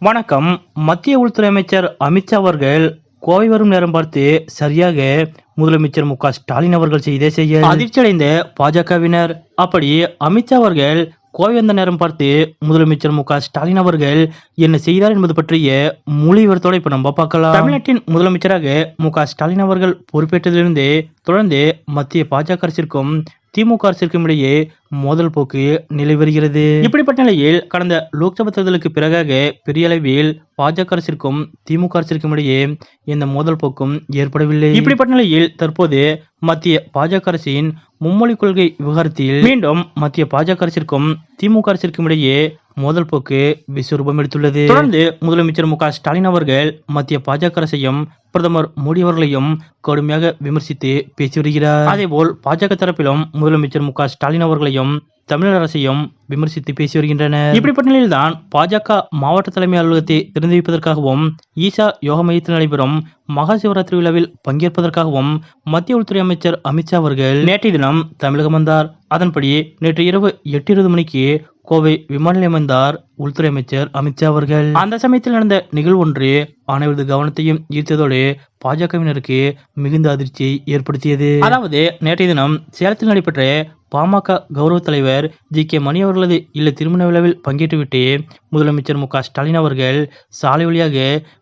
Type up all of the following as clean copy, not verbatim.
வணக்கம். மத்திய உள்துறை அமைச்சர் அமித்ஷா அவர்கள் கோவை வரும் நேரம் பார்த்து சரியாக முதலமைச்சர் மு.க.ஸ்டாலின் அவர்கள் செய்த செயல் அதிர்ச்சியடைந்த பாஜகவினர். அப்படி அமித்ஷா அவர்கள் கோவை வந்த நேரம் பார்த்து முதலமைச்சர் மு.க.ஸ்டாலின் அவர்கள் என்ன செய்தார் என்பது பற்றிய முழு விவரத்தோட இப்ப நம்ம பார்க்கலாம். தமிழ்நாட்டின் முதலமைச்சராக மு.க.ஸ்டாலின் அவர்கள் பொறுப்பேற்றதிலிருந்து தொடர்ந்து மத்திய பாஜக அரசிற்கும் திமுக அரசிற்கும் இடையே மோதல் போக்கு நிலை வருகிறது. இப்படிப்பட்ட நிலையில் கடந்த லோக்சபா தேர்தலுக்கு பிறகாக பெரிய அளவில் பாஜக அரசிற்கும் திமுக அரசிற்கும் இடையே எந்த மோதல் போக்கும் ஏற்படவில்லை. இப்படிப்பட்ட நிலையில் தற்போது மத்திய பாஜக அரசின் மும்மொழி கொள்கை விவகாரத்தில் மீண்டும் மத்திய பாஜக அரசிற்கும் திமுக அரசிற்கும் இடையே மோதல் போக்கு விஸ்வரூபம் எடுத்துள்ளது. தொடர்ந்து முதலமைச்சர் மு.க.ஸ்டாலின் அவர்கள் மத்திய பாஜக அரசையும் பிரதமர் மோடி அவர்களையும் கடுமையாக விமர்சித்து பேசி வருகிறார். அதேபோல் பாஜக தரப்பிலும் முதலமைச்சர் மு.க.ஸ்டாலின் அவர்களையும் தமிழக அரசையும் விமர்சித்து பேசி வருகின்றனர். இப்படிப்பட்ட நிலையில்தான் பாஜக மாவட்ட தலைமை அலுவலகத்தை திறந்து வைப்பதற்காகவும் ஈஷா யோகா மையத்தில் நடைபெறும் மகா சிவராத்திரி விழாவில் பங்கேற்பதற்காகவும் மத்திய உள்துறை அமைச்சர் அமித்ஷா அவர்கள் நேற்றைய தினம் தமிழகம் வந்தார். அதன்படி நேற்று இரவு 8:20 மணிக்கு கோவை விமான நிலையம் வந்தார் உள்துறை அமைச்சர் அமித்ஷா அவர்கள். அந்த சமயத்தில் நடந்த நிகழ்வு ஒன்று அனைவரது கவனத்தையும் ஈர்த்ததோடு பாஜகவினருக்கு மிகுந்த அதிர்ச்சியை ஏற்படுத்தியது. அதாவது நேற்றைய தினம் சேலத்தில் நடைபெற்ற பாமக கௌரவ தலைவர் ஜி.கே. மணி அவர்களது இல்ல திருமண விழாவில் பங்கேற்றுவிட்டு முதலமைச்சர் மு.க.ஸ்டாலின் அவர்கள் சாலை வழியாக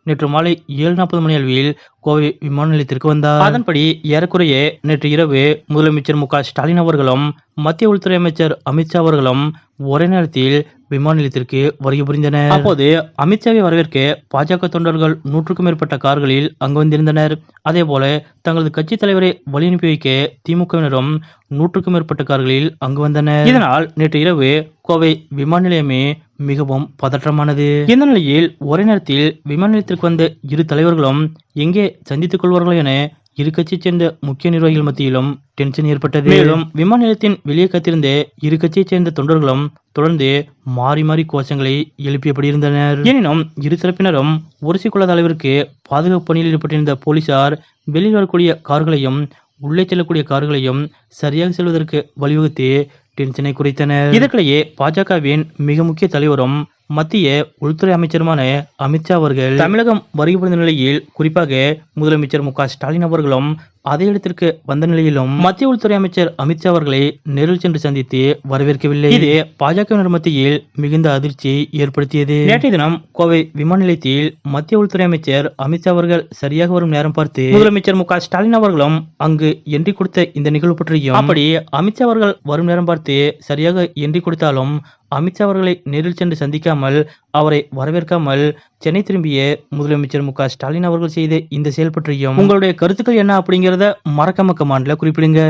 நேற்று மாலை 7:40 மணி அளவில் கோவை விமான நிலையத்திற்கு வந்தார். அதன்படி ஏறக்குறைய நேற்று இரவு முதலமைச்சர் மு.க.ஸ்டாலின் அவர்களும் மத்திய உள்துறை அமைச்சர் அமித்ஷா அவர்களும் ஒரே நேரத்தில் விமான நிலையத்திற்கு வருகை புரிந்தனர். அப்போது அமித்ஷாவை வரவேற்க பாஜக தொண்டர்கள் 100க்கும் மேற்பட்ட கார்களில் அங்கு வந்திருந்தனர். அதே போல தங்களது கட்சி தலைவரை வழி அனுப்பி வைக்க திமுகவினரும் 100க்கும் மேற்பட்ட கார்களில் அங்கு வந்தனர். இதனால் நேற்று இரவு கோவை விமான நிலையமே மிகவும் பதற்றமானது. இந்த நிலையில் ஒரே நேரத்தில் விமான நிலையத்திற்கு வந்த இரு தலைவர்களும் எங்கே சந்தித்துக் கொள்வார்களோ என இரு கட்சியை சேர்ந்த முக்கிய நிர்வாகிகள் மத்தியிலும் டென்ஷன் ஏற்பட்டது. மேலும் விமான நிலையத்தின் வெளியே காத்திருந்த இரு கட்சியைச் சேர்ந்த தொண்டர்களும் தொடர்ந்து மாறி மாறி கோஷங்களை எழுப்பியபடி இருந்தனர். எனினும் இரு தரப்பினரும் உரசிக்கொள்ளாத அளவிற்கு பாதுகாப்பு பணியில் ஈடுபட்டிருந்த போலீசார் வெளியில் வரக்கூடிய கார்களையும் உள்ளே செல்லக்கூடிய கார்களையும் சரியாக செல்வதற்கு வழிவகுத்து டென்ஷனை குறைத்தனர். இதற்கிடையே பாஜகவின் மிக முக்கிய தலைவரும் மத்திய உள்துறை அமைச்சருமான அமித்ஷா அவர்கள் தமிழகம் வருகை புரிந்த நிலையில் குறிப்பாக முதலமைச்சர் மு.க.ஸ்டாலின் அவர்களும் அதே இடத்திற்கு வந்த நிலையிலும் மத்திய உள்துறை அமைச்சர் அமித்ஷா அவர்களை நேரில் சென்று சந்தித்து வரவேற்கவில்லை. இது பாஜகவினர் மத்தியில் மிகுந்த அதிர்ச்சியை ஏற்படுத்தியது. நேற்றைய தினம் கோவை விமான நிலையத்தில் மத்திய உள்துறை அமைச்சர் அமித்ஷா அவர்கள் சரியாக வரும் நேரம் பார்த்து முதலமைச்சர் மு.க.ஸ்டாலின் அவர்களும் அங்கு என்ட்ரி கொடுத்த இந்த நிகழ்வு பற்றியும் அப்படி அமித்ஷா அவர்கள் வரும் நேரம் பார்த்து சரியாக என்ட்ரி கொடுத்தாலும் அமித்ஷா அவர்களை நேரில் சென்று சந்திக்காமல் அவரை வரவேற்காமல் சென்னை திரும்பிய முதலமைச்சர் மு.க.ஸ்டாலின் அவர்கள் செய்த இந்த செயல் பற்றியும் உங்களுடைய கருத்துக்கள் என்ன அப்படிங்கிறத மறக்காம கமெண்ட்ல குறிப்பிடுங்க.